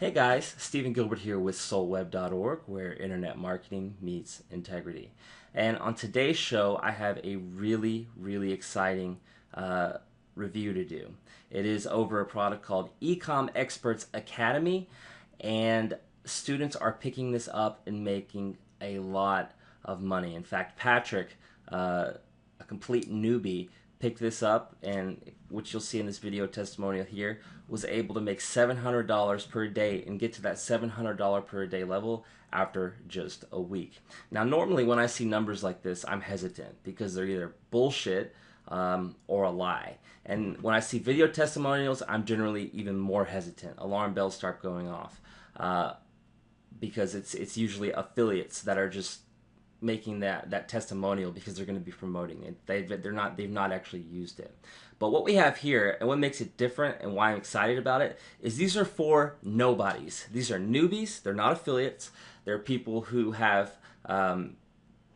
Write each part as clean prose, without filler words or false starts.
Hey guys, Stephen Gilbert here with soulweb.org, where internet marketing meets integrity. And on today's show, I have a really exciting review to do. It is over a product called Ecomm Experts Academy, and students are picking this up and making a lot of money. In fact, Patrick, a complete newbie, picked this up, and which you'll see in this video testimonial here, was able to make $700 per day and get to that $700 per day level after just a week. Now, normally when I see numbers like this, I'm hesitant because they're either bullshit or a lie. And when I see video testimonials, I'm generally even more hesitant. Alarm bells start going off because it's usually affiliates that are just making that testimonial because they're going to be promoting it. They've not actually used it. But what we have here and what makes it different and why I'm excited about it is these are for nobodies. These are newbies. They're not affiliates. They're people who have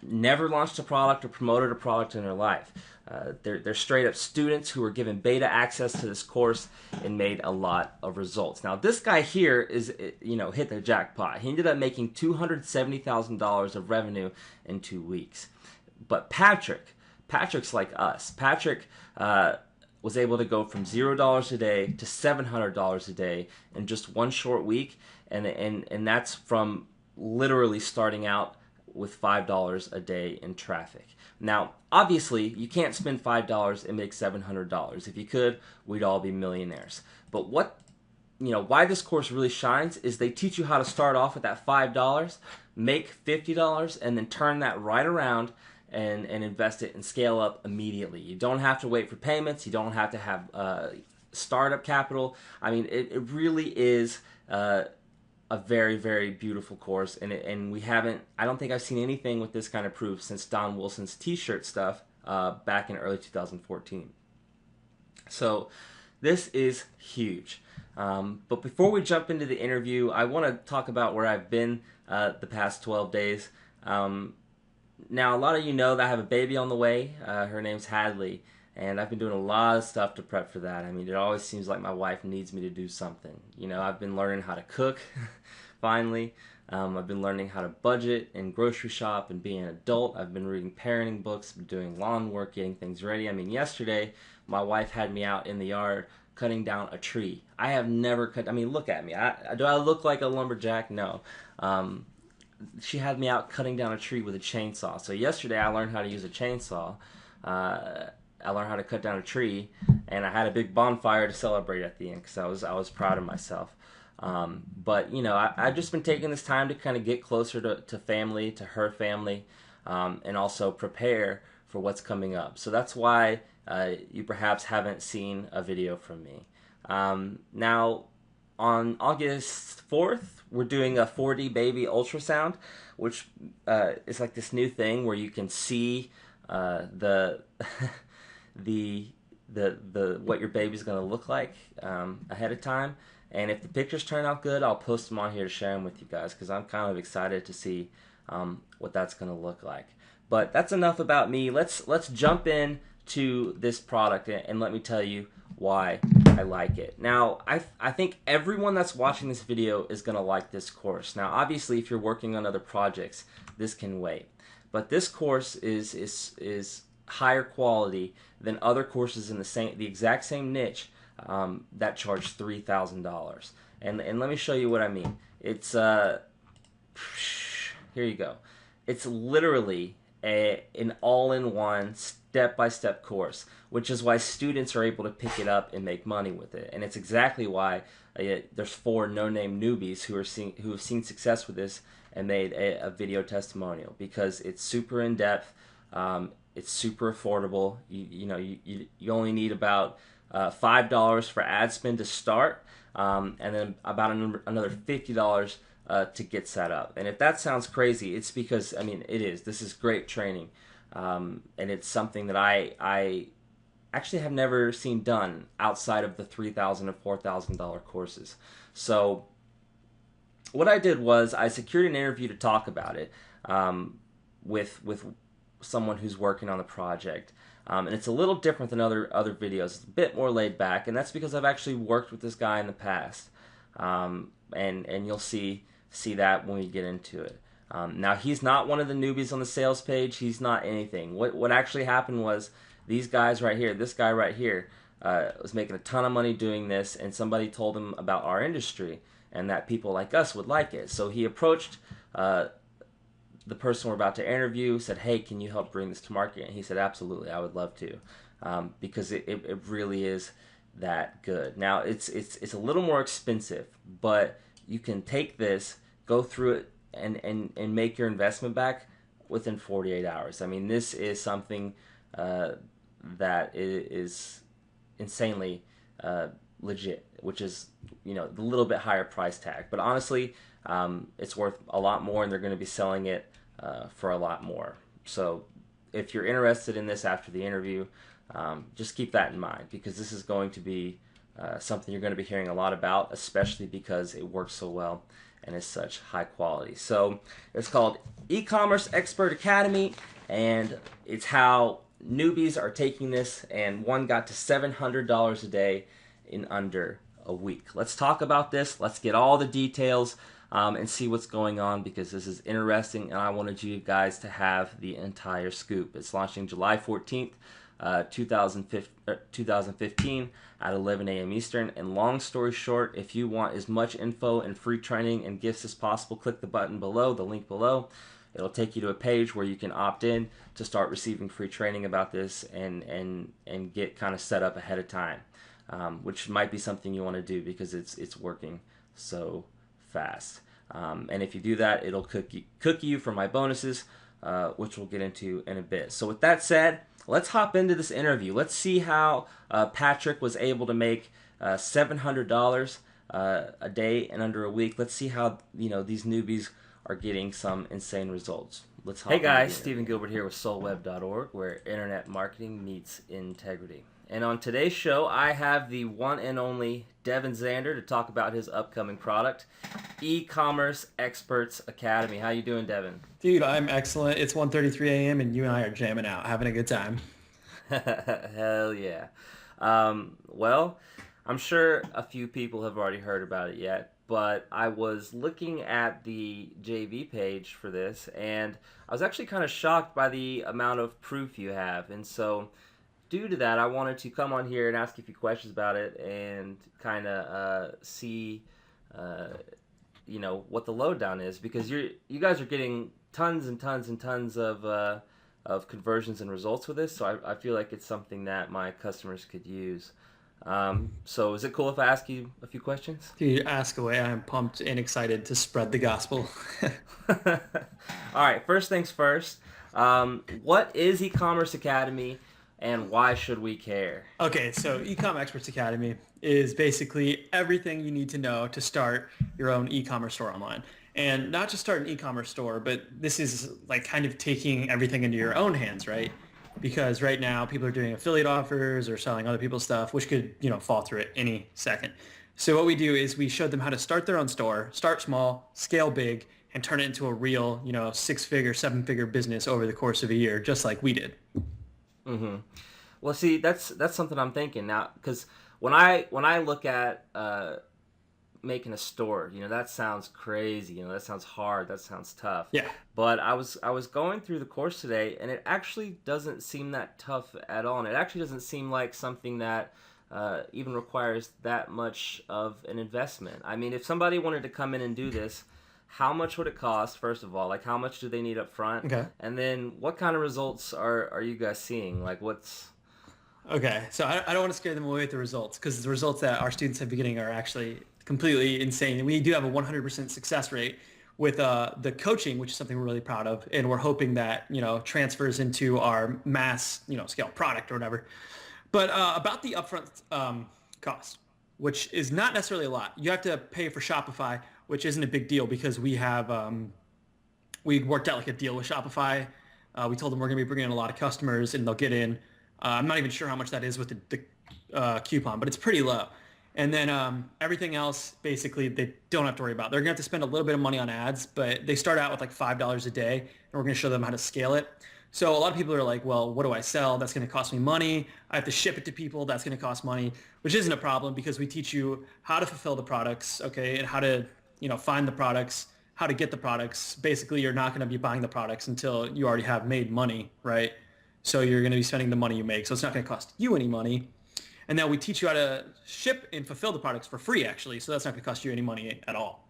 never launched a product or promoted a product in their life. They're straight up students who were given beta access to this course and made a lot of results. Now, this guy here is, hit the jackpot. He ended up making $270,000 of revenue in 2 weeks. But Patrick's like us. Patrick was able to go from $0 a day to $700 a day in just one short week, and that's from literally starting out with $5 a day in traffic. Now, obviously, you can't spend $5 and make $700. If you could, we'd all be millionaires. But why this course really shines is they teach you how to start off with that $5, make $50, and then turn that right around and invest it and scale up immediately. You don't have to wait for payments. You don't have to have startup capital. I mean, it really is a very beautiful course, and I don't think I've seen anything with this kind of proof since Don Wilson's t-shirt stuff back in early 2014. So this is huge. But before we jump into the interview, I want to talk about where I've been the past 12 days. Now, a lot of you know that I have a baby on the way. Her name's Hadley. And I've been doing a lot of stuff to prep for that. I mean, it always seems like my wife needs me to do something. I've been learning how to cook, finally. I've been learning how to budget and grocery shop and be an adult. I've been reading parenting books, doing lawn work, getting things ready. I mean, yesterday, my wife had me out in the yard cutting down a tree. I have never cut, look at me. Do I look like a lumberjack? No. She had me out cutting down a tree with a chainsaw. So yesterday, I learned how to use a chainsaw. I learned how to cut down a tree, and I had a big bonfire to celebrate at the end because I was proud of myself. But I've just been taking this time to kind of get closer to family, to her family, and also prepare for what's coming up. So that's why you perhaps haven't seen a video from me. Now, on August 4th, we're doing a 4D baby ultrasound, which is like this new thing where you can see the what your baby's going to look like ahead of time. And if the pictures turn out good, I'll post them on here to share them with you guys because I'm kind of excited to see what that's going to look like. But that's enough about me. Let's jump in to this product and let me tell you why I like it. Now, I think everyone that's watching this video is going to like this course. Now, obviously, if you're working on other projects, this can wait. But this course is higher quality than other courses in the exact same niche that charge $3,000. And let me show you what I mean. It's here you go. It's literally an all-in-one step-by-step course, which is why students are able to pick it up and make money with it. And it's exactly why there's 4 no-name newbies who have seen success with this and made a video testimonial because it's super in-depth. It's super affordable. You only need about $5 for ad spend to start, and then about another $50 to get set up. And if that sounds crazy, it's because it is. This is great training, and it's something that I actually have never seen done outside of the $3,000 and $4,000 courses. So what I did was I secured an interview to talk about it with someone who's working on the project. And it's a little different than other videos. It's a bit more laid back, and that's because I've actually worked with this guy in the past. And you'll see that when we get into it. Now he's not one of the newbies on the sales page. He's not anything. What actually happened was these guys right here, this guy right here, was making a ton of money doing this, and somebody told him about our industry and that people like us would like it. So he approached the person we're about to interview, said, "Hey, can you help bring this to market?" And he said, "Absolutely, I would love to," because it really is that good. Now it's a little more expensive, but you can take this, go through it, and make your investment back within 48 hours. I mean, this is something that is insanely legit, which is the little bit higher price tag. But honestly, it's worth a lot more, and they're going to be selling it for a lot more. So if you're interested in this after the interview, just keep that in mind, because this is going to be something you're going to be hearing a lot about, especially because it works so well and is such high quality. So it's called E-Commerce Expert Academy, and it's how newbies are taking this, and one got to $700 a day in under a week. Let's talk about this. Let's get all the details and see what's going on, because this is interesting, and I wanted you guys to have the entire scoop. It's launching July 14th, 2015 at 11 a.m. Eastern. And long story short, if you want as much info and free training and gifts as possible, click the button below, the link below. It'll take you to a page where you can opt in to start receiving free training about this and get kind of set up ahead of time, which might be something you want to do because it's working so fast. And if you do that, it'll cook you for my bonuses, which we'll get into in a bit. So with that said, let's hop into this interview. Let's see how Patrick was able to make $700 a day in under a week. Let's see how these newbies are getting some insane results. Let's hop. Hey guys, Stephen Gilbert here with SoulWeb.org, where internet marketing meets integrity. And on today's show, I have the one and only Devin Zander to talk about his upcoming product, E-Commerce Experts Academy. How you doing, Devin? Dude, I'm excellent. It's 1:33 a.m. and you and I are jamming out, having a good time. Hell yeah. Well, I'm sure a few people have already heard about it yet, but I was looking at the JV page for this, and I was actually kind of shocked by the amount of proof you have. And so due to that, I wanted to come on here and ask you a few questions about it and kind of see, what the lowdown is, because you guys are getting tons and tons and tons of conversions and results with this. So I feel like it's something that my customers could use. So is it cool if I ask you a few questions? Dude, ask away. I'm pumped and excited to spread the gospel. All right, first things first. What is E-Commerce Academy, and why should we care? Okay, so Ecomm Experts Academy is basically everything you need to know to start your own e-commerce store online. And not just start an e-commerce store, but this is like kind of taking everything into your own hands, right? Because right now people are doing affiliate offers or selling other people's stuff, which could, fall through at any second. So what we do is we show them how to start their own store, start small, scale big, and turn it into a real, 6-figure, 7-figure business over the course of a year, just like we did. Mm-hmm. Well, see, that's something I'm thinking now, because when I look at making a store, that sounds crazy, that sounds hard, that sounds tough. Yeah. But I was going through the course today, and it actually doesn't seem that tough at all, and it actually doesn't seem like something that even requires that much of an investment. I mean, if somebody wanted to come in and do this, how much would it cost, first of all? Like, how much do they need up front? Okay. And then what kind of results are you guys seeing? Like, what's... Okay, so I don't want to scare them away with the results, because the results that our students have been getting are actually completely insane. And we do have a 100% success rate with the coaching, which is something we're really proud of. And we're hoping that, transfers into our mass, scale product or whatever. But about the upfront cost, which is not necessarily a lot. You have to pay for Shopify, which isn't a big deal, because we have, we worked out like a deal with Shopify. We told them we're going to be bringing in a lot of customers and they'll get in. I'm not even sure how much that is with the coupon, but it's pretty low. And then everything else, basically, they don't have to worry about. They're going to have to spend a little bit of money on ads, but they start out with like $5 a day, and we're going to show them how to scale it. So a lot of people are like, well, what do I sell? That's going to cost me money. I have to ship it to people. That's going to cost money, which isn't a problem because we teach you how to fulfill the products, okay, and how to, find the products, how to get the products. Basically, you're not going to be buying the products until you already have made money, right? So you're going to be spending the money you make. So it's not going to cost you any money. And then we teach you how to ship and fulfill the products for free, actually. So that's not going to cost you any money at all.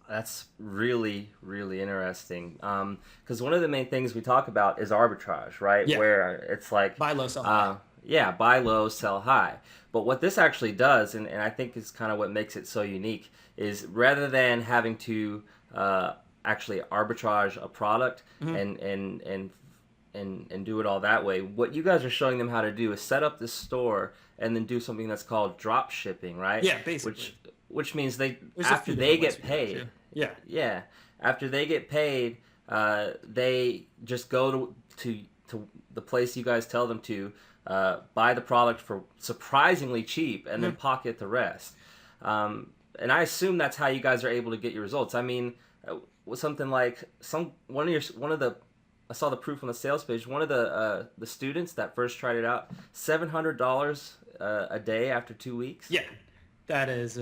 That's really, really interesting. Because one of the main things we talk about is arbitrage, right? Yeah. Where it's like, Buy low, sell high. yeah, buy low, sell high. But what this actually does, and I think is kind of what makes it so unique, is rather than having to actually arbitrage a product Mm-hmm. and do it all that way, what you guys are showing them how to do is set up this store and then do something that's called drop shipping, right? Yeah, basically. Which means they There's a after few they different ways get we do it, paid. too. Yeah. Yeah, after they get paid, they just go to the place you guys tell them to buy the product for surprisingly cheap and then pocket the rest. And I assume that's how you guys are able to get your results. I mean, with something like one of the I saw the proof on the sales page. One of the students that first tried it out, $700 a day after 2 weeks. Yeah, that is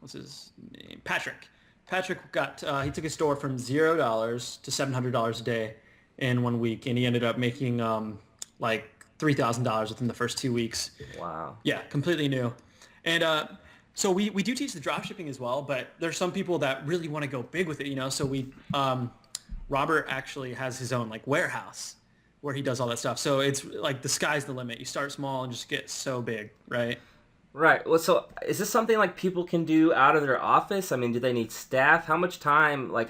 what's his name? Patrick. Patrick got he took his store from $0 to $700 a day in 1 week, and he ended up making like $3,000 within the first 2 weeks. Wow. Yeah, completely new. And so we do teach the drop shipping as well, but there's some people that really want to go big with it, So we Robert actually has his own like warehouse where he does all that stuff. So it's like the sky's the limit. You start small and just get so big, right? Right. Well, so is this something like people can do out of their office? I mean, do they need staff? How much time are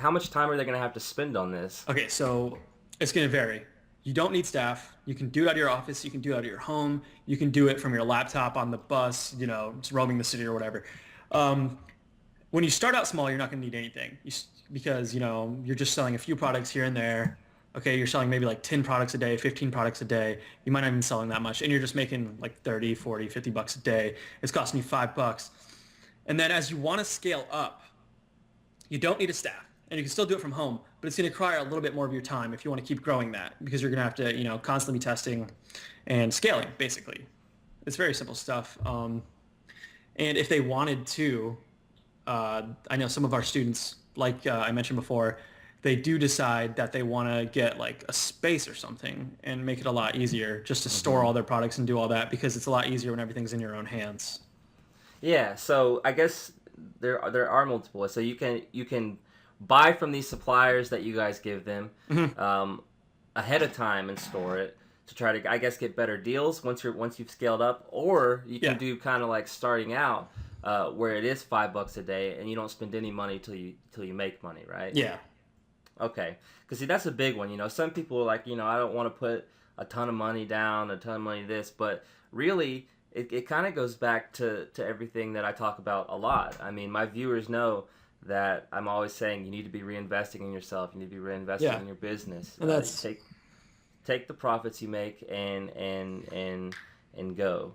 they going to have to spend on this? Okay, so it's going to vary. You don't need staff. You can do it out of your office. You can do it out of your home. You can do it from your laptop on the bus, just roaming the city or whatever. When you start out small, you're not going to need anything because, you're just selling a few products here and there. Okay, you're selling maybe like 10 products a day, 15 products a day. You might not even be selling that much. And you're just making like 30, 40, 50 bucks a day. It's costing you $5. And then as you want to scale up, you don't need a staff. And you can still do it from home, but it's going to require a little bit more of your time if you want to keep growing that because you're going to have to, constantly be testing and scaling, basically. It's very simple stuff. And if they wanted to, I know some of our students, like I mentioned before, they do decide that they want to get like a space or something and make it a lot easier just to store all their products and do all that because it's a lot easier when everything's in your own hands. Yeah, so I guess there are multiple. So you can buy from these suppliers that you guys give them ahead of time and store it to try to, I guess, get better deals once you've scaled up, or you can do kind of like starting out where it is $5 a day and you don't spend any money till you make money, right? Yeah. Okay, because see, that's a big one. Some people are like, I don't want to put a ton of money down, a ton of money this, but really, it kind of goes back to everything that I talk about a lot. I mean, my viewers know that I'm always saying you need to be reinvesting in yourself. You need to be reinvesting in your business. And that's take the profits you make and go.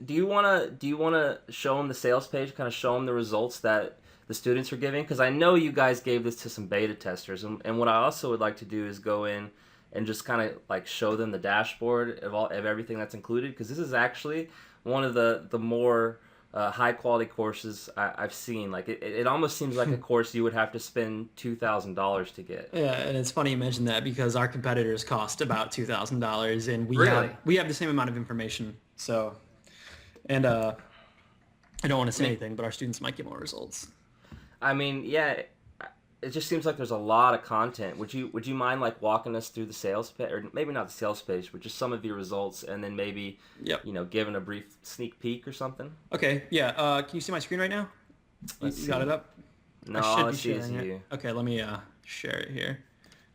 Do you wanna show them the sales page? Kind of show them the results that the students are giving, because I know you guys gave this to some beta testers, and what I also would like to do is go in and just kind of like show them the dashboard of everything that's included, because this is actually one of the more high quality courses I've seen. Like it almost seems like a course you would have to spend $2,000 to get. Yeah, and it's funny you mention that because our competitors cost about $2,000, and we have the same amount of information. So, and I don't want to say anything, but our students might get more results. I mean, yeah, it just seems like there's a lot of content. Would you mind like walking us through the sales page, or maybe not the sales page, but just some of your results, and then maybe giving a brief sneak peek or something? Okay, yeah. Can you see my screen right now? You got it up? No, all I see is you. Okay, let me share it here.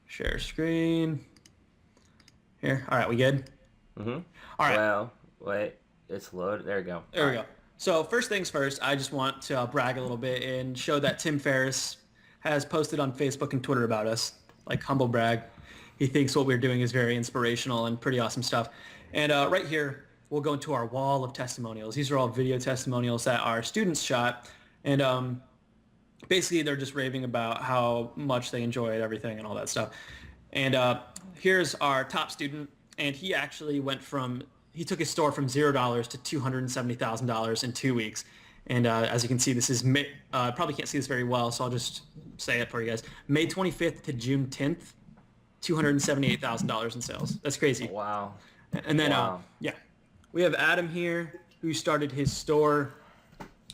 Share screen. Here. All right, we good? Mm-hmm. All right. Well, wait, it's loaded. There we go. There we go. So first things first, I just want to brag a little bit and show that Tim Ferriss has posted on Facebook and Twitter about us, like humble brag. He thinks what we're doing is very inspirational and pretty awesome stuff. And right here, we'll go into our wall of testimonials. These are all video testimonials that our students shot. And basically, they're just raving about how much they enjoyed everything and all that stuff. And here's our top student, and he actually he took his store from $0 to $270,000 in 2 weeks. And as you can see, this is probably can't see this very well, so I'll just say it for you guys. May 25th to June 10th, $278,000 in sales. That's crazy. Wow. And then, Wow. yeah, we have Adam here who started his store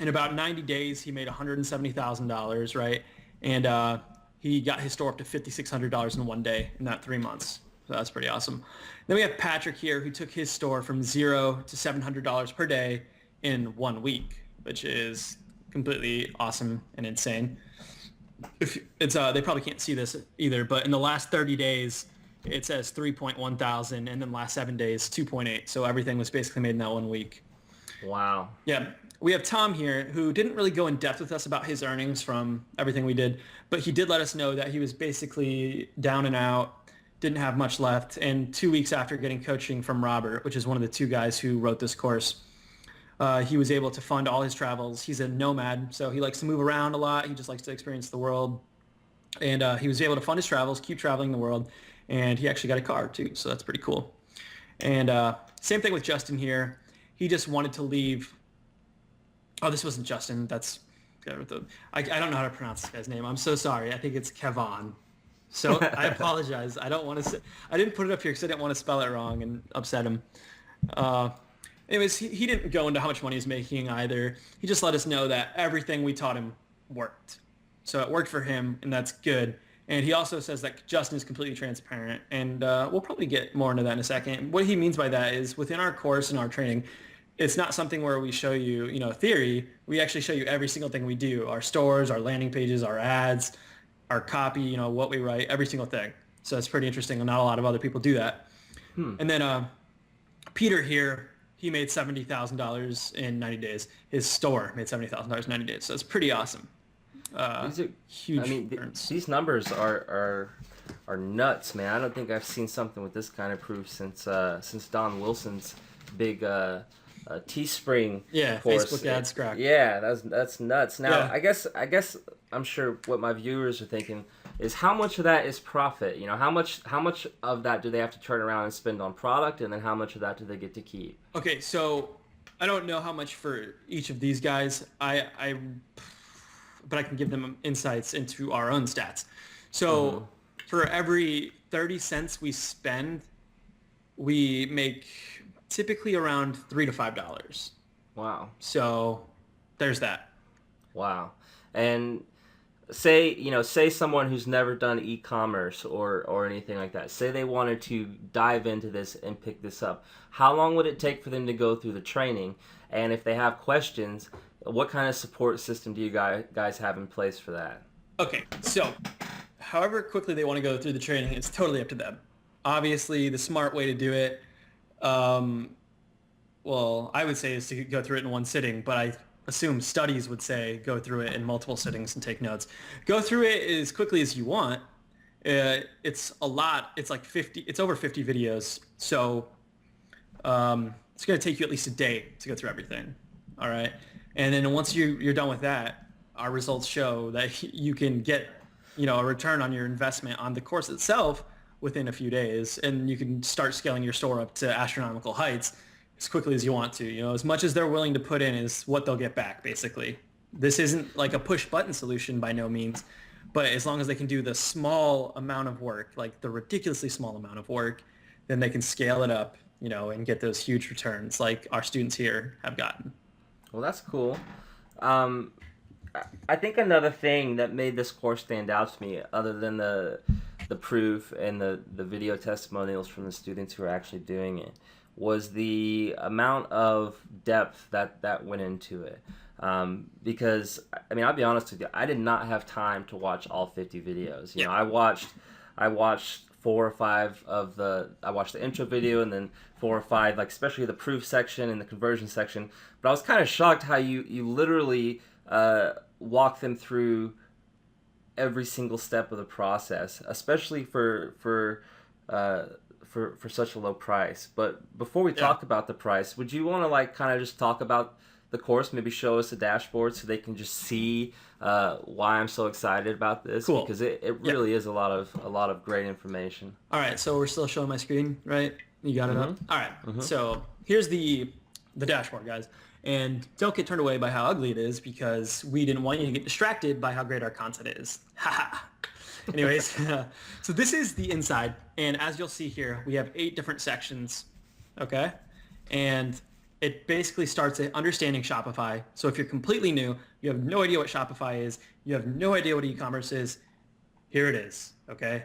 in about 90 days. He made $170,000, right? And he got his store up to $5,600 in one day in that 3 months. So that's pretty awesome. Then we have Patrick here who took his store from $0 to $700 per day in 1 week, which is completely awesome and insane. They probably can't see this either, but in the last 30 days, it says 3.1 thousand, and then last 7 days, 2.8. So everything was basically made in that 1 week. Wow. Yeah. We have Tom here who didn't really go in depth with us about his earnings from everything we did, but he did let us know that he was basically down and out, didn't have much left. And 2 weeks after getting coaching from Robert, which is one of the two guys who wrote this course, he was able to fund all his travels. He's a nomad, so he likes to move around a lot. He just likes to experience the world. And he was able to fund his travels, keep traveling the world, and he actually got a car too, so that's pretty cool. And same thing with Justin here. He just wanted to leave. Oh, this wasn't Justin. That's I don't know how to pronounce this guy's name. I'm so sorry. I think it's Kevon. So I apologize. I don't want to say. I didn't put it up here because I didn't want to spell it wrong and upset him. Anyways, he didn't go into how much money he's making either. He just let us know that everything we taught him worked. So it worked for him, and that's good. And he also says that Justin is completely transparent, and we'll probably get more into that in a second. What he means by that is within our course and our training, it's not something where we show you, theory. We actually show you every single thing we do, our stores, our landing pages, our ads, our copy, what we write, every single thing. So it's pretty interesting, and not a lot of other people do that. And then Peter here, he made $70,000 in 90 days. His store made $70,000 in 90 days. So it's pretty awesome. These are huge. I mean, these numbers are nuts, man. I don't think I've seen something with this kind of proof since Don Wilson's big Teespring course. Facebook ads crack. Yeah, that's nuts. Now, Yeah. I guess I'm sure what my viewers are thinking is how much of that is profit? How much of that do they have to turn around and spend on product, and then how much of that do they get to keep? Okay, so I don't know how much for each of these guys. But I can give them insights into our own stats. So for every 30 cents we spend, we make typically around $3 to $5. Wow. So there's that. Wow. And say someone who's never done e-commerce or anything like that, say they wanted to dive into this and pick this up, how long would it take for them to go through the training? And if they have questions, what kind of support system do you guys have in place for that? Okay, so however quickly they want to go through the training, it's totally up to them. Obviously, the smart way to do it, well, I would say is to go through it in one sitting, but I assume studies would say go through it in multiple sittings and take notes. Go through it as quickly as you want. It's a lot. It's like 50. It's over 50 videos, so it's going to take you at least a day to go through everything. All right. And then once you're done with that, our results show that you can get, a return on your investment on the course itself within a few days, and you can start scaling your store up to astronomical heights as quickly as you want to. As much as they're willing to put in is what they'll get back, basically. This isn't like a push button solution by no means, but as long as they can do the small amount of work, like the ridiculously small amount of work, then they can scale it up, and get those huge returns like our students here have gotten. Well, that's cool. I think another thing that made this course stand out to me, other than the proof and the video testimonials from the students who are actually doing it, was the amount of depth that went into it. Because, I'll be honest with you, I did not have time to watch all 50 videos. I watched 4 or 5 I watched the intro video and then 4 or 5, like especially the proof section and the conversion section. But I was kind of shocked how you literally walk them through every single step of the process, especially for such a low price. But before we talk about the price, would you want to kind of just talk about the course, maybe show us a dashboard so they can just see why I'm so excited about this? Cool. Because it Yeah. really is a lot of great information. All right, so we're still showing my screen, right? You got it up? All right, so here's the dashboard, guys. And don't get turned away by how ugly it is, because we didn't want you to get distracted by how great our content is. Haha. Anyways, so this is the inside. And as you'll see here, we have 8 different sections, okay? And it basically starts at understanding Shopify. So if you're completely new, you have no idea what Shopify is, you have no idea what e-commerce is, here it is, okay?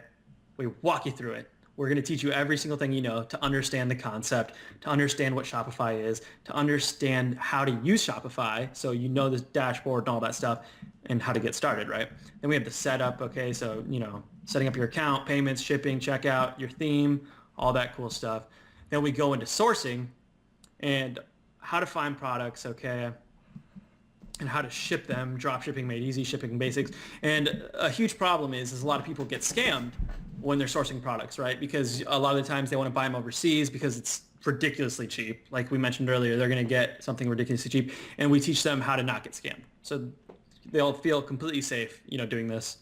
We walk you through it. We're going to teach you every single thing you know to understand the concept, to understand what Shopify is, to understand how to use Shopify, so you know the dashboard and all that stuff, and how to get started, right? Then we have the setup, okay? So, setting up your account, payments, shipping, checkout, your theme, all that cool stuff. Then we go into sourcing and how to find products, okay? And how to ship them, drop shipping made easy, shipping basics. And a huge problem is a lot of people get scammed when they're sourcing products, right? Because a lot of the times they want to buy them overseas because it's ridiculously cheap. Like we mentioned earlier, they're going to get something ridiculously cheap, and we teach them how to not get scammed. So they'll feel completely safe, doing this.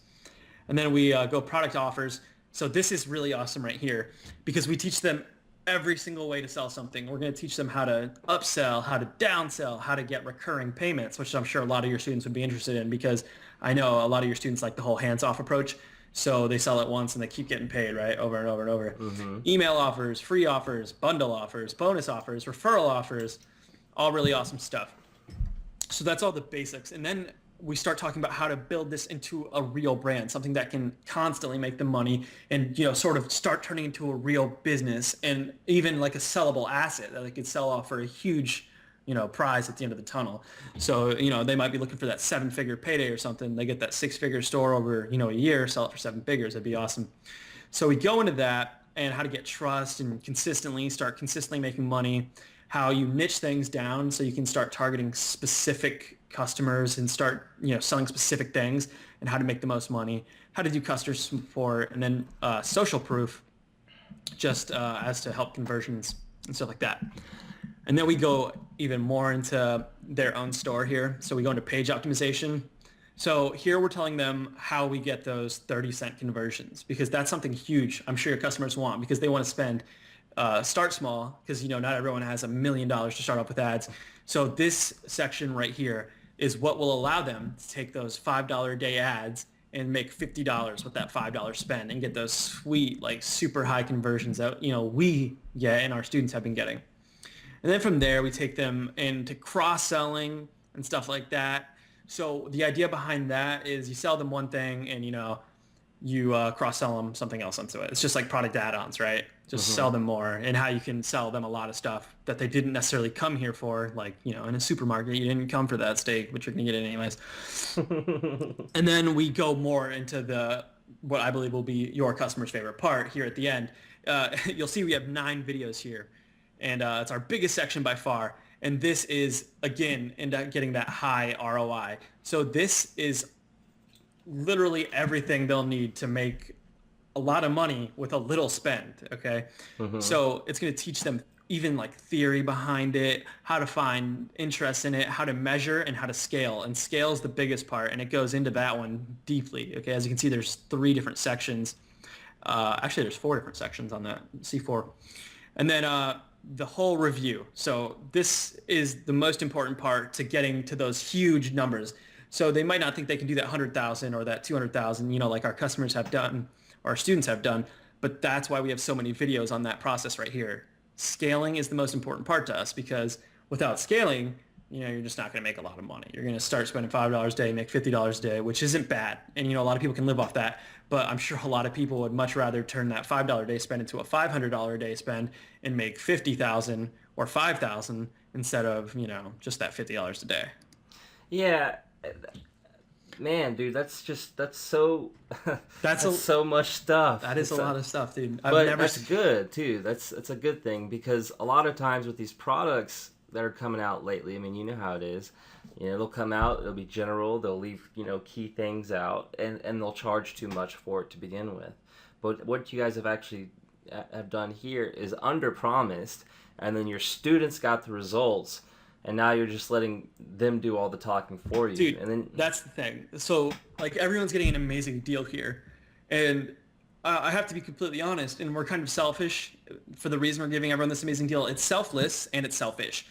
And then we go product offers. So this is really awesome right here, because we teach them every single way to sell something. We're going to teach them how to upsell, how to downsell, how to get recurring payments, which I'm sure a lot of your students would be interested in, because I know a lot of your students like the whole hands-off approach. So they sell it once and they keep getting paid, right? Over and over and over. Email offers, free offers, bundle offers, bonus offers, referral offers, all really awesome stuff. So that's all the basics. And then we start talking about how to build this into a real brand, something that can constantly make them money and, sort of start turning into a real business, and even like a sellable asset that they could sell off for a huge, prize at the end of the tunnel. So, they might be looking for that 7-figure payday or something. They get that 6-figure store over, a year, sell it for 7 figures. That'd be awesome. So we go into that, and how to get trust and start consistently making money, how you niche things down so you can start targeting specific customers and start, selling specific things, and how to make the most money, how to do customer support, and then social proof, just as to help conversions and stuff like that. And then we go even more into their own store here. So we go into page optimization. So here we're telling them how we get those 30-cent conversions, because that's something huge I'm sure your customers want, because they want to spend, start small, because, not everyone has $1 million to start off with ads. So this section right here is what will allow them to take those $5 a day ads and make $50 with that $5 spend, and get those sweet, like super high conversions that, we get and our students have been getting. And then from there, we take them into cross-selling and stuff like that. So the idea behind that is you sell them one thing, and, you cross-sell them something else onto it. It's just like product add-ons, right? Just sell them more, and how you can sell them a lot of stuff that they didn't necessarily come here for. Like, in a supermarket, you didn't come for that steak, but you're going to get it anyways. And then we go more into what I believe will be your customer's favorite part here at the end. You'll see we have 9 videos here. And it's our biggest section by far. And this is, again, getting that high ROI. So this is literally everything they'll need to make a lot of money with a little spend, okay? So it's going to teach them even like theory behind it, how to find interest in it, how to measure, and how to scale. And scale is the biggest part, and it goes into that one deeply, okay? As you can see, there's 3 different sections. Actually, there's 4 different sections on that, C4. And then the whole review. So this is the most important part to getting to those huge numbers. So they might not think they can do that 100,000 or that 200,000, like our customers have done, or our students have done, but that's why we have so many videos on that process right here. Scaling is the most important part to us, because without scaling, you're just not going to make a lot of money. You're going to start spending $5 a day, make $50 a day, which isn't bad. And, a lot of people can live off that. But I'm sure a lot of people would much rather turn that $5 a day spend into a $500 a day spend and make $50,000 or $5,000 instead of, just that $50 a day. Yeah. Man, dude, that's so that's so much stuff. That is a lot of stuff, dude. That's good too. That's a good thing, because a lot of times with these products that are coming out lately, I mean, you know how it is. They'll come out, it'll be general, they'll leave, key things out, and they'll charge too much for it to begin with. But what you guys have actually have done here is under-promised, and then your students got the results and now you're just letting them do all the talking for you. Dude, And then that's the thing. So like everyone's getting an amazing deal here, and I have to be completely honest, and we're kind of selfish for the reason we're giving everyone this amazing deal. It's selfless and it's selfish.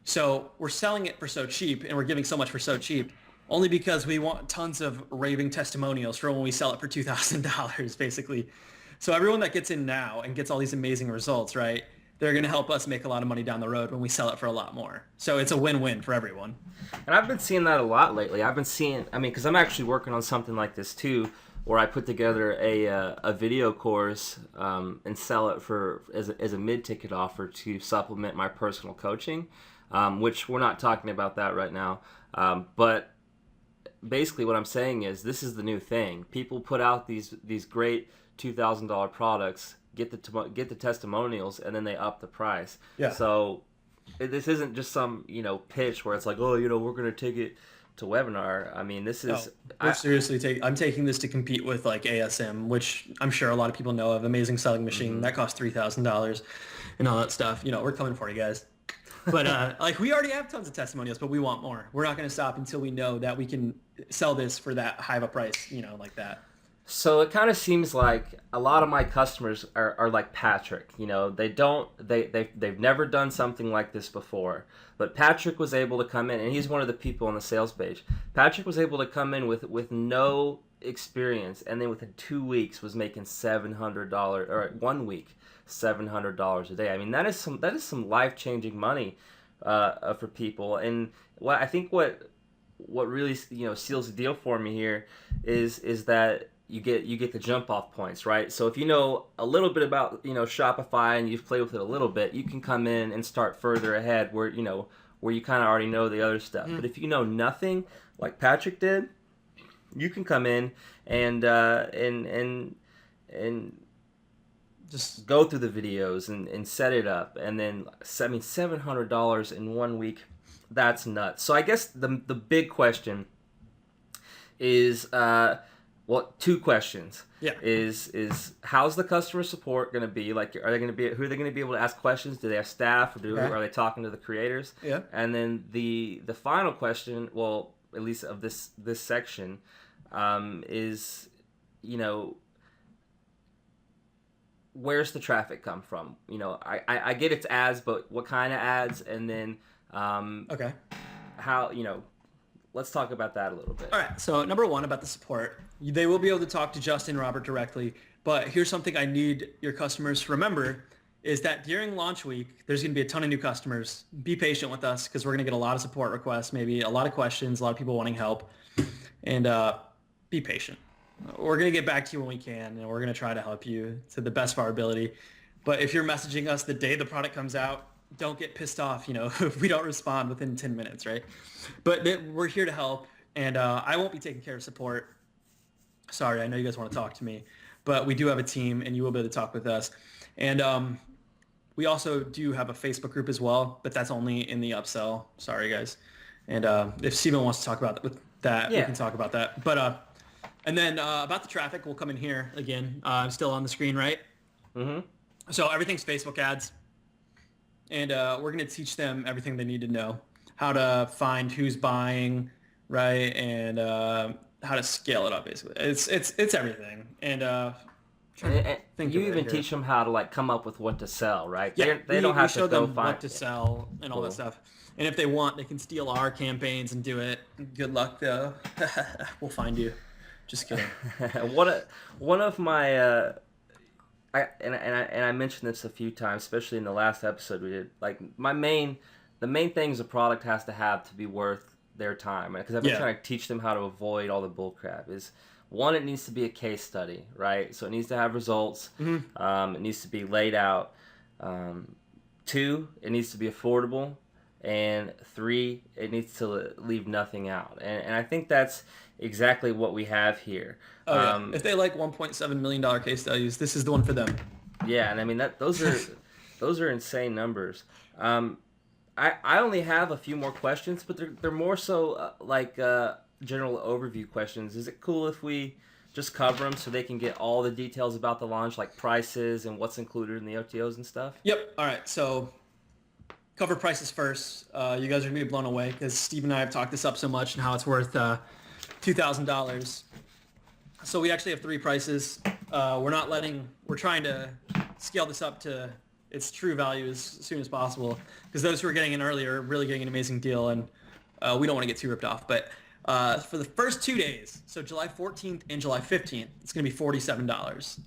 So we're selling it for so cheap, and we're giving so much for so cheap, only because we want tons of raving testimonials for when we sell it for $2,000, basically. So everyone that gets in now and gets all these amazing results, right? They're going to help us make a lot of money down the road when we sell it for a lot more. So it's a win-win for everyone. And I've been seeing that a lot lately. I've been seeing, I mean, because I'm actually working on something like this too, where I put together a video course and sell it for as a mid-ticket offer to supplement my personal coaching, which we're not talking about that right now. But basically what I'm saying is this is the new thing. People put out these great $2,000 products, get the testimonials, and then they up the price. Yeah. So this isn't just some pitch where it's like, oh, we're going to take it to webinar. I mean, this is I'm taking this to compete with like ASM, which I'm sure a lot of people know of. Amazing selling machine that costs $3,000 and all that stuff. We're coming for you guys. But like we already have tons of testimonials, but we want more. We're not going to stop until we know that we can sell this for that high of a price, like that. So it kind of seems like a lot of my customers are like Patrick. They've never done something like this before. But Patrick was able to come in, and he's one of the people on the sales page. Patrick was able to come in with no experience, and then within 2 weeks was making $700, or 1 week $700 a day. I mean, that is some life-changing money for people. And I think what really seals the deal for me here is that you get the jump off points, right? So if you know a little bit about Shopify and you've played with it a little bit, you can come in and start further ahead where you kind of already know the other stuff. But if you know nothing, like Patrick did, you can come in and just go through the videos and set it up, and then $700 in 1 week, that's nuts. So I guess the big question is two questions. Yeah. Is how's the customer support going to be? Like, who are they going to be able to ask questions? Do they have staff, or are they talking to the creators? Yeah. And then the final question, well, at least of this section, is where's the traffic come from? I get it's ads, but what kind of ads? And then how let's talk about that a little bit. All right. So number one, about the support, they will be able to talk to Justin and Robert directly. But here's something I need your customers to remember is that during launch week, there's going to be a ton of new customers. Be patient with us because we're going to get a lot of support requests, maybe a lot of questions, a lot of people wanting help. And be patient. We're going to get back to you when we can, and we're going to try to help you to the best of our ability. But if you're messaging us the day the product comes out, don't get pissed off, if we don't respond within 10 minutes, right? But we're here to help, and I won't be taking care of support. Sorry, I know you guys want to talk to me, but we do have a team, and you will be able to talk with us. And we also do have a Facebook group as well, but that's only in the upsell. Sorry, guys. And if Steven wants to talk about that, we can talk about that. But and then about the traffic, we'll come in here again. I'm still on the screen, right? Mm-hmm. So everything's Facebook ads. And we're going to teach them everything they need to know, how to find who's buying, right, and how to scale it up, basically. It's everything. And you even teach them how to come up with what to sell, right? Yeah, they don't have to go them find what to sell and all that stuff. And if they want, they can steal our campaigns and do it. Good luck, though. We'll find you. Just kidding. One of my I mentioned this a few times, especially in the last episode we did. Like the main things a product has to have to be worth their time, because I've been trying to teach them how to avoid all the bullcrap. Is one, it needs to be a case study, right? So it needs to have results. Mm-hmm. It needs to be laid out. 2, it needs to be affordable, and 3, it needs to leave nothing out. And I think that's exactly what we have here. If they like $1.7 million case studies, this is the one for them. Yeah, and I mean those are insane numbers. I only have a few more questions, but they're more so general overview questions. Is it cool if we just cover them so they can get all the details about the launch, like prices and what's included in the OTOs and stuff? Yep. All right. So cover prices first. You guys are going to be blown away because Steve and I have talked this up so much and how it's worth $2,000. So we actually have three prices. We're trying to scale this up to its true value as soon as possible because those who are getting in earlier are really getting an amazing deal, and we don't want to get too ripped off. But for the first 2 days, so July 14th and July 15th, it's going to be $47.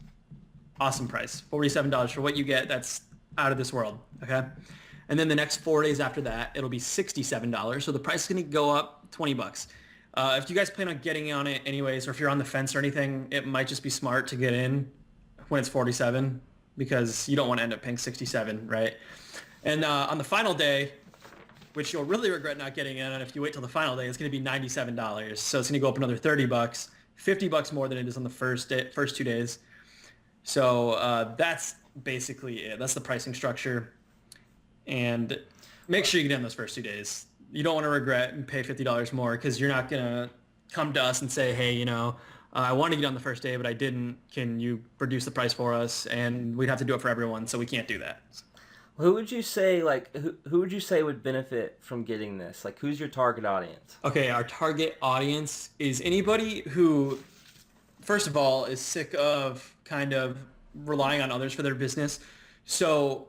Awesome price. $47 for what you get. That's out of this world. Okay. And then the next 4 days after that, it'll be $67. So the price is going to go up $20. If you guys plan on getting on it anyways, or if you're on the fence or anything, it might just be smart to get in when it's 47 because you don't want to end up paying 67, right? And on the final day, which you'll really regret not getting in, and if you wait till the final day, it's going to be $97. So it's going to go up another $30, $50 more than it is on the first 2 days. So that's basically it. That's the pricing structure. And make sure you get in those first 2 days. You don't want to regret and pay $50 more because you're not going to come to us and say, hey, I want to get on the first day, but I didn't. Can you reduce the price for us? And we'd have to do it for everyone, so we can't do that. Who would you say who would you say would benefit from getting this? Like, who's your target audience? Okay, our target audience is anybody who, first of all, is sick of kind of relying on others for their business. So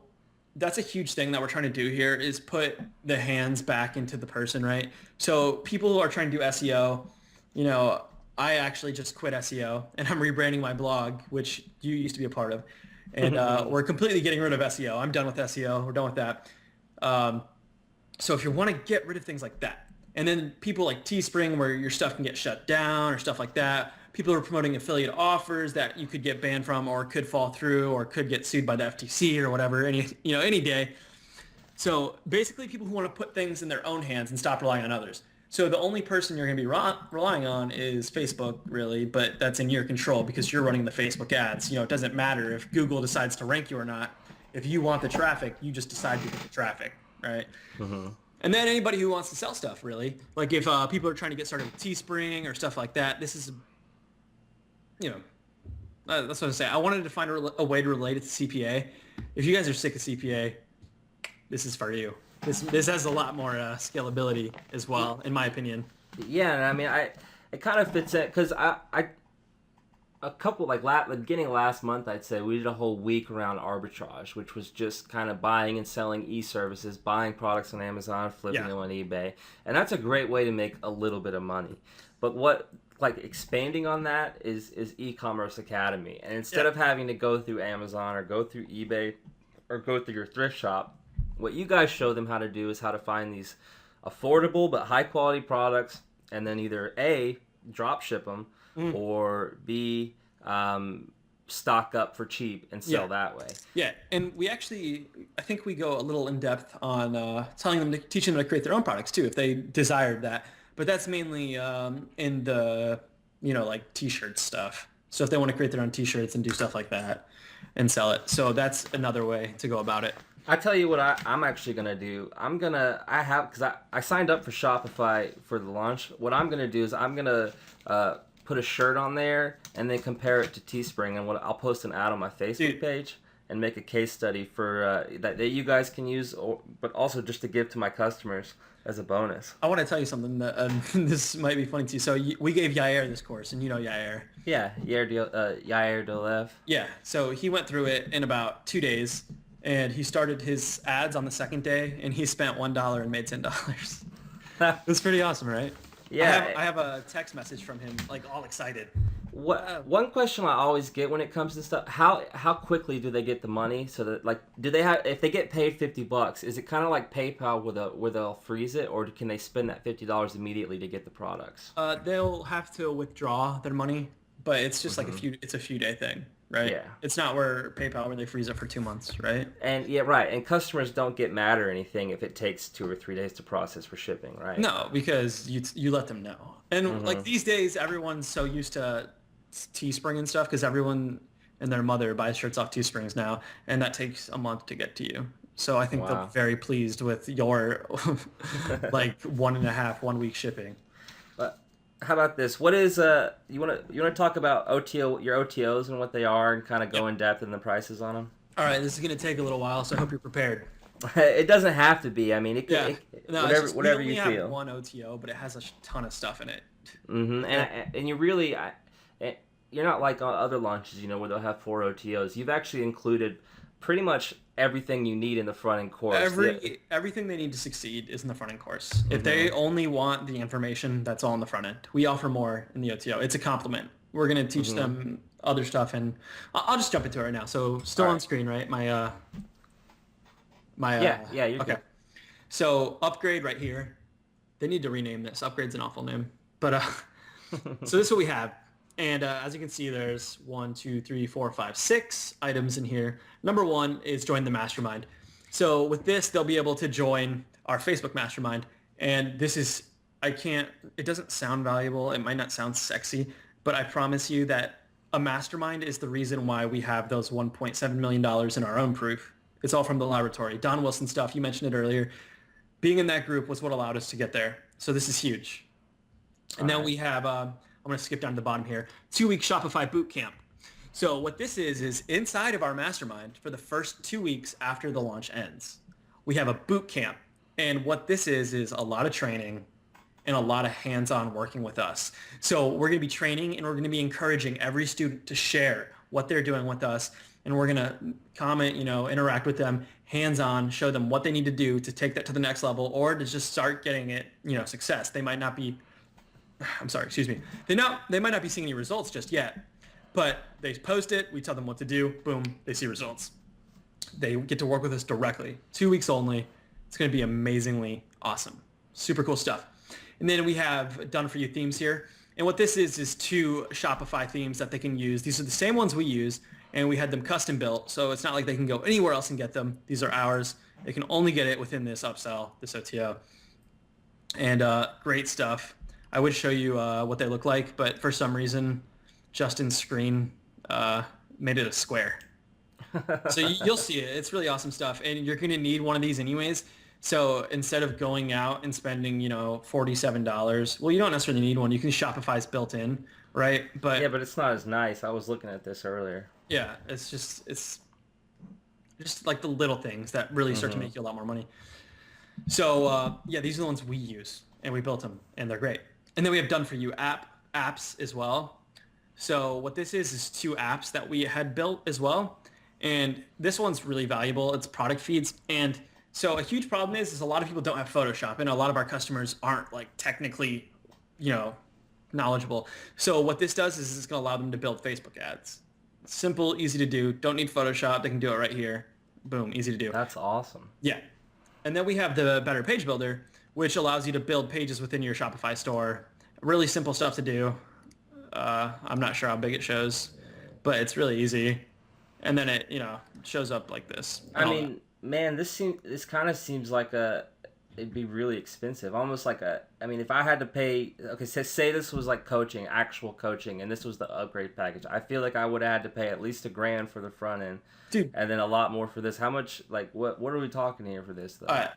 that's a huge thing that we're trying to do here is put the hands back into the person, right? So people who are trying to do SEO, I actually just quit SEO and I'm rebranding my blog, which you used to be a part of. And we're completely getting rid of SEO. I'm done with SEO. We're done with that. So if you want to get rid of things like that, and then people like Teespring where your stuff can get shut down or stuff like that, people are promoting affiliate offers that you could get banned from or could fall through or could get sued by the FTC or whatever any day. So basically people who want to put things in their own hands and stop relying on others. So the only person you're going to be relying on is Facebook, really, but that's in your control because you're running the Facebook ads. It doesn't matter if Google decides to rank you or not. If you want the traffic, you just decide to get the traffic, right? Mm-hmm. And then anybody who wants to sell stuff, really. Like if people are trying to get started with Teespring or stuff like that, this is, that's what I say. I wanted to find a way to relate it to CPA. If you guys are sick of CPA, this is for you. This has a lot more scalability as well, in my opinion. Yeah, and I mean, it kind of fits in because a couple the beginning of last month, I'd say we did a whole week around arbitrage, which was just kind of buying and selling e-services, buying products on Amazon, flipping them on eBay, and that's a great way to make a little bit of money. But expanding on that is e-commerce academy, and instead of having to go through Amazon or go through eBay or go through your thrift shop, what you guys show them how to do is how to find these affordable but high quality products, and then either A, drop ship them, or B, stock up for cheap and sell that way. Yeah, and I think we go a little in depth on teaching them to create their own products too, if they desired that. But that's mainly in the, like t-shirt stuff. So if they want to create their own t-shirts and do stuff like that and sell it. So that's another way to go about it. I tell you what I'm actually going to do. Because I signed up for Shopify for the launch. What I'm going to do is I'm going to put a shirt on there and then compare it to Teespring. And I'll post an ad on my Facebook page and make a case study for that you guys can use, but also just to give to my customers as a bonus. I want to tell you something that this might be funny to you. So we gave Yair this course, and you know Yair. Yeah, Yair Dolev. Yeah, so he went through it in about 2 days. And he started his ads on the second day, and he spent $1 and made $10. It's pretty awesome, right? Yeah. I have a text message from him, all excited. One question I always get when it comes to stuff: how quickly do they get the money? So that do they have, if they get paid $50, is it kind of like PayPal where they'll freeze it, or can they spend that $50 immediately to get the products? They'll have to withdraw their money, but it's just it's a few day thing. Right. Yeah. It's not where PayPal where they freeze it for 2 months, right? And right. And customers don't get mad or anything if it takes 2 or 3 days to process for shipping, right? No, because you let them know. And these days, everyone's so used to Teespring and stuff because everyone and their mother buys shirts off Teesprings now, and that takes a month to get to you. So I think they're very pleased with your 1 week shipping. How about this? What is you want to talk about your OTOs and what they are and kind of go in depth in the prices on them? All right, this is going to take a little while, so I hope you're prepared. It doesn't have to be. I mean, Yeah. No, it's just we whatever only you have feel. one OTO, but it has a ton of stuff in it. Okay. And you really, you're not like on other launches, where they'll have four OTOs. You've actually included pretty much everything you need in the front end course. Everything they need to succeed is in the front end course. If Mm-hmm. they only want the information, that's all in the front end. We offer more in the OTO. It's a complement. We're gonna teach Mm-hmm. them other stuff, and I'll just jump into it right now. So All still on right. screen, right? Yeah, yeah, you're Okay. good. So upgrade right here. They need to rename this. Upgrade's an awful name, but so this is what we have. And as you can see, there's 1, 2, 3, 4, 5, 6 items in here. Number 1 is join the mastermind. So with this, they'll be able to join our Facebook mastermind. And this is, it doesn't sound valuable. It might not sound sexy, but I promise you that a mastermind is the reason why we have those $1.7 million in our own proof. It's all from the laboratory. Don Wilson stuff, you mentioned it earlier. Being in that group was what allowed us to get there. So this is huge. All And then right. we have, I'm going to skip down to the bottom here, 2-week Shopify boot camp. So what this is inside of our mastermind for the first 2 weeks after the launch ends, we have a boot camp. And what this is a lot of training and a lot of hands-on working with us. So we're going to be training and we're going to be encouraging every student to share what they're doing with us. And we're going to comment, interact with them hands-on, show them what they need to do to take that to the next level or to just start getting it, success. They might not be, I'm sorry, excuse me. They might not be seeing any results just yet, but they post it. We tell them what to do. Boom, they see results. They get to work with us directly. 2 weeks only. It's going to be amazingly awesome. Super cool stuff. And then we have done for you themes here. And what this is 2 Shopify themes that they can use. These are the same ones we use, and we had them custom built. So it's not like they can go anywhere else and get them. These are ours. They can only get it within this upsell, this OTO. And great stuff. I would show you what they look like, but for some reason, Justin's screen made it a square. So you'll see it. It's really awesome stuff. And you're going to need one of these anyways. So instead of going out and spending, $47, well, you don't necessarily need one. You can Shopify's built in, right? Yeah, But but it's not as nice. I was looking at this earlier. yeah, it's just like the little things that really start to Mm-hmm. make you a lot more money. So yeah, these are the ones we use and we built them and they're great. And then we have done for you apps as well. So what this is 2 apps that we had built as well. And this one's really valuable. It's product feeds. And so a huge problem is a lot of people don't have Photoshop and a lot of our customers aren't like technically, knowledgeable. So what this does is it's going to allow them to build Facebook ads. Simple, easy to do. Don't need Photoshop. They can do it right here. Boom, easy to do. That's awesome. Yeah. And then we have the Better Page Builder, which allows you to build pages within your Shopify store. Really simple stuff to do. I'm not sure how big it shows, but it's really easy. And then it, shows up like this. I mean, man, this kind of seems like it'd be really expensive. Almost like I mean, if I had to pay, okay, say this was like coaching, actual coaching, and this was the upgrade package. I feel like I would have had to pay at least $1,000 for the front end, Dude. and then a lot more for this. How much? Like, what are we talking here for this though? All right.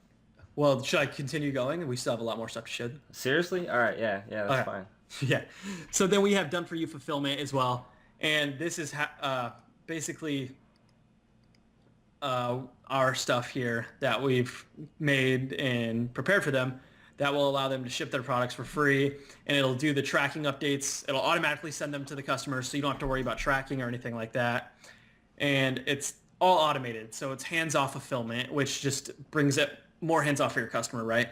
Well, should I continue going? We still have a lot more stuff to show. Seriously? All right, yeah, that's Okay. fine. Yeah. So then we have done for you fulfillment as well. And this is basically our stuff here that we've made and prepared for them that will allow them to ship their products for free. And it'll do the tracking updates. It'll automatically send them to the customer so you don't have to worry about tracking or anything like that. And it's all automated. So it's hands-off fulfillment, which just brings it more hands-off for your customer, right?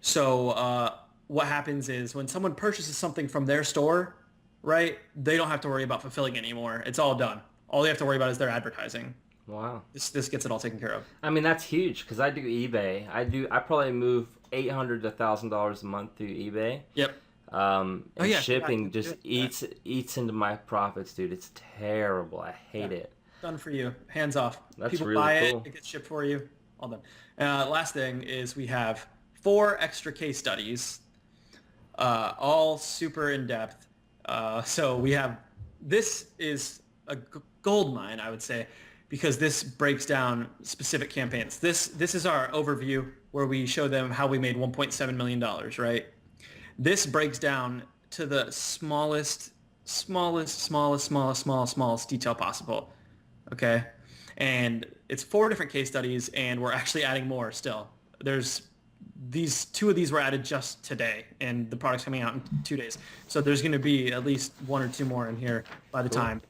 So what happens is when someone purchases something from their store, right, they don't have to worry about fulfilling anymore. It's all done. All they have to worry about is their advertising. Wow. This gets it all taken care of. I mean, that's huge because I do eBay. I probably move $800 to $1,000 a month through eBay. Yep. And yeah, shipping yeah, just yeah. eats into my profits, dude. It's terrible. I hate it. Done for you. Hands off. That's People really buy cool. it. It gets shipped for you. All done. Last thing is we have 4 extra case studies, all super in depth. So we have, this is a gold mine, I would say, because this breaks down specific campaigns. This is our overview where we show them how we made $1.7 million, right? This breaks down to the smallest detail possible, okay? And It's 4 different case studies, and we're actually adding more still. There's 2 of these were added just today, and the product's coming out in 2 days. So there's going to be at least 1 or 2 more in here by the time.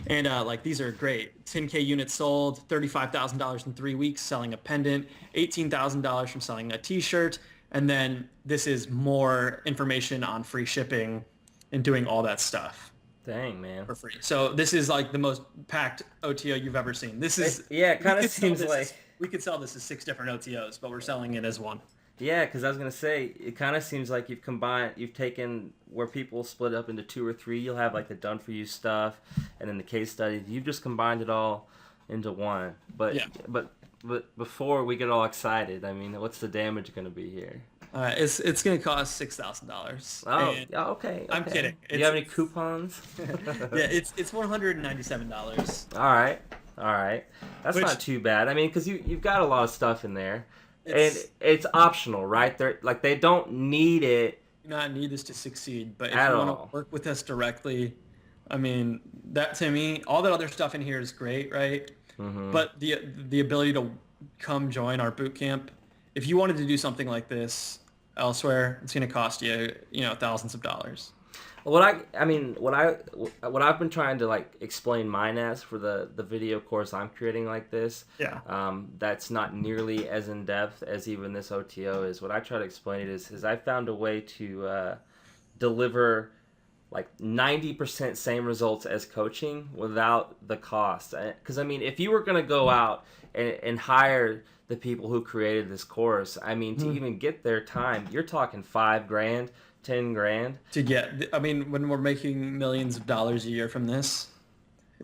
And like these are great. 10K units sold, $35,000 in 3 weeks selling a pendant, $18,000 from selling a t-shirt. And then this is more information on free shipping and doing all that stuff. Dang, man. For free. So this is like the most packed OTO you've ever seen. This is... Yeah, it kind of seems like... We could sell this as 6 different OTOs, but we're selling it as one. Yeah, because I was going to say, it kind of seems like you've taken where people split up into 2 or 3. You'll have like the done-for-you stuff and then the case studies. You've just combined it all into one. But before we get all excited, I mean, what's the damage going to be here? It's going to cost $6,000. Oh, okay. I'm kidding. Do you have any coupons? Yeah, it's $197. All right. That's not too bad. I mean, because you've got a lot of stuff in there. And it's optional, right? They don't need it. You do not need this to succeed, but if you want to work with us directly, I mean, that to me, all that other stuff in here is great, right? Mm-hmm. But the ability to come join our boot camp, if you wanted to do something like this elsewhere, it's going to cost you, thousands of dollars. What I've been trying to like explain mine as for the video course I'm creating like this, that's not nearly as in depth as even this OTO is. What I try to explain it is I found a way to deliver like 90% same results as coaching without the cost. Because I mean, if you were gonna go out and hire the people who created this course, I mean, to even get their time, you're talking $5,000. 10 grand to get. I mean, when we're making millions of dollars a year from this,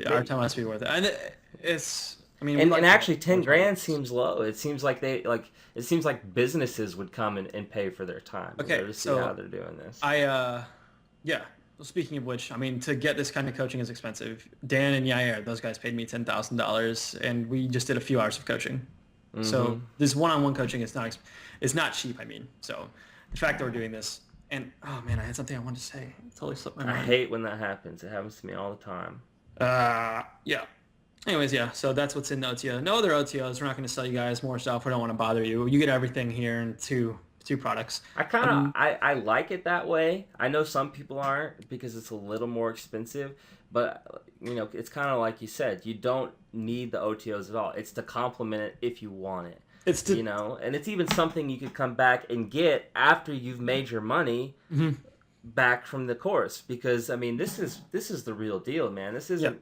our time has to be worth it. And it's, I mean, and actually 10 grand seems low. It seems like it seems like businesses would come and pay for their time. Okay, to see how they're doing this. Well, speaking of which, I mean, to get this kind of coaching is expensive. Dan and Yair, those guys paid me $10,000, and we just did a few hours of coaching. Mm-hmm. So this one-on-one coaching is not cheap. I mean, so the fact that we're doing this. And, oh, man, I had something I wanted to say. It totally slipped my mind. I hate when that happens. It happens to me all the time. Yeah. Anyways, yeah, so that's what's in the OTO. No other OTOs. We're not going to sell you guys more stuff. We don't want to bother you. You get everything here in two products. I like it that way. I know some people aren't because it's a little more expensive. But, it's kind of like you said. You don't need the OTOs at all. It's to complement it if you want it. And it's even something you could come back and get after you've made your money back from the course. Because I mean, this is the real deal, man. This isn't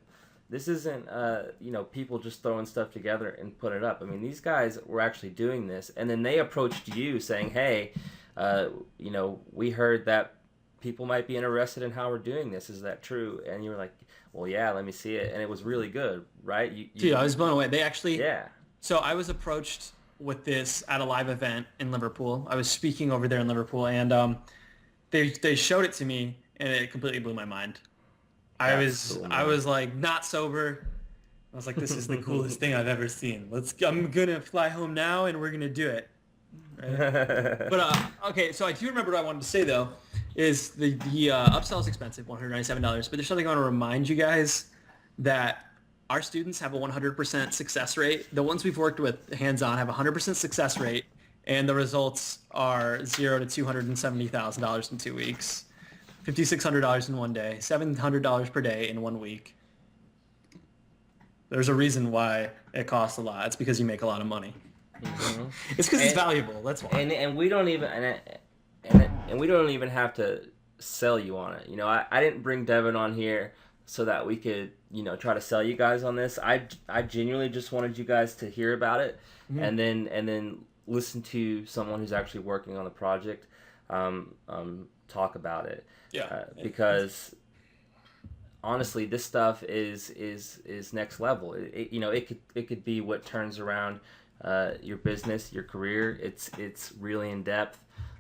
people just throwing stuff together and put it up. I mean, these guys were actually doing this, and then they approached you saying, "Hey, we heard that people might be interested in how we're doing this. Is that true?" And you were like, "Well, yeah, let me see it." And it was really good, right? Dude, I was blown away. They actually, yeah. So I was approached with this at a live event in Liverpool. I was speaking over there in Liverpool, and they showed it to me, and it completely blew my mind. I was like not sober. I was like, this is the coolest thing I've ever seen. I'm gonna fly home now, and we're gonna do it. Right? But okay, so I do remember what I wanted to say though, is the upsell is expensive, $197. But there's something I want to remind you guys that. Our students have a 100% success rate. The ones we've worked with hands-on have a 100% success rate, and the results are $0 to $270,000 in 2 weeks, $5,600 in 1 day, $700 per day in 1 week. There's a reason why it costs a lot. It's because you make a lot of money. Mm-hmm. It's because it's valuable. That's why. And we don't even and we don't even have to sell you on it. I didn't bring Devin on here so that we could, try to sell you guys on this. I genuinely just wanted you guys to hear about it, and then listen to someone who's actually working on the project, talk about it. Yeah. Because honestly, this stuff is next level. It could be what turns around your business, your career. It's really in depth,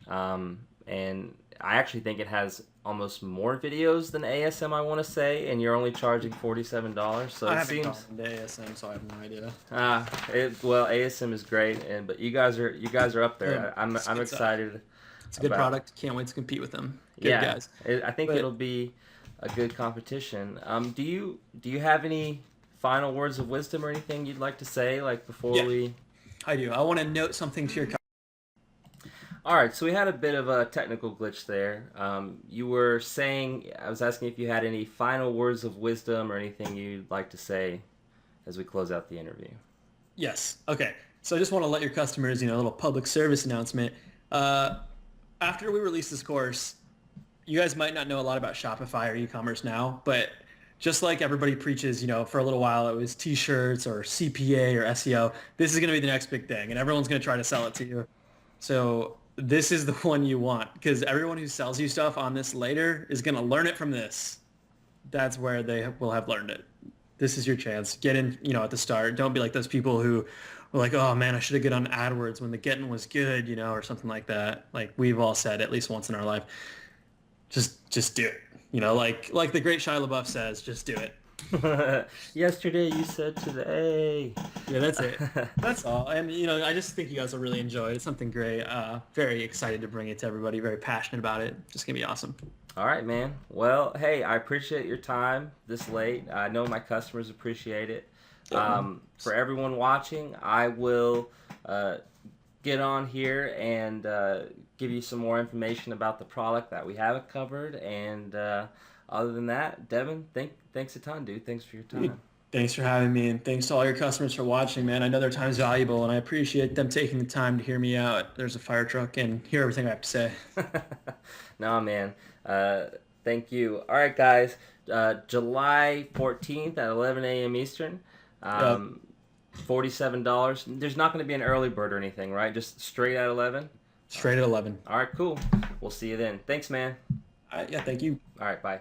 and I actually think it has almost more videos than ASM, I want to say, and you're only charging $47. So I haven't gone into ASM, so I have no idea. ASM is great, but you guys are up there. I'm excited. It's a good product. Can't wait to compete with them. Good guys. I think it'll be a good competition. Do you have any final words of wisdom or anything you'd like to say, like before Yeah, we? I do. I want to note something to your. All right, so we had a bit of a technical glitch there. You were saying, I was asking if you had any final words of wisdom or anything you'd like to say as we close out the interview. Yes. Okay. So I just want to let your customers, a little public service announcement. Uh, After we release this course, you guys might not know a lot about Shopify or e-commerce now, but just like everybody preaches, for a little while it was t-shirts or CPA or SEO, this is going to be the next big thing and everyone's going to try to sell it to you. So this is the one you want because everyone who sells you stuff on this later is going to learn it from this. That's where they will have learned it. This is your chance. Get in, at the start. Don't be like those people who were like, oh man, I should have get on AdWords when the getting was good, or something like that. Like we've all said at least once in our life. Just do it. Like the great Shia LaBeouf says, just do it. Yesterday you said today. Yeah, that's it. That's all. And I just think you guys will really enjoy it. It's something great. Very excited to bring it to everybody. Very passionate about it. Just gonna be awesome. All right, man. Well, hey, I appreciate your time this late. I know my customers appreciate it. For everyone watching, I will get on here and give you some more information about the product that we haven't covered. And other than that, Devin, thanks a ton, dude. Thanks for your time. Thanks for having me, and thanks to all your customers for watching, man. I know their time is valuable, and I appreciate them taking the time to hear me out. There's a fire truck and hear everything I have to say. No, man. Thank you. All right, guys. July 14th at 11 a.m. Eastern. $47. There's not going to be an early bird or anything, right? Just straight at 11? Straight at 11. All right, cool. We'll see you then. Thanks, man. Yeah, thank you. All right, bye.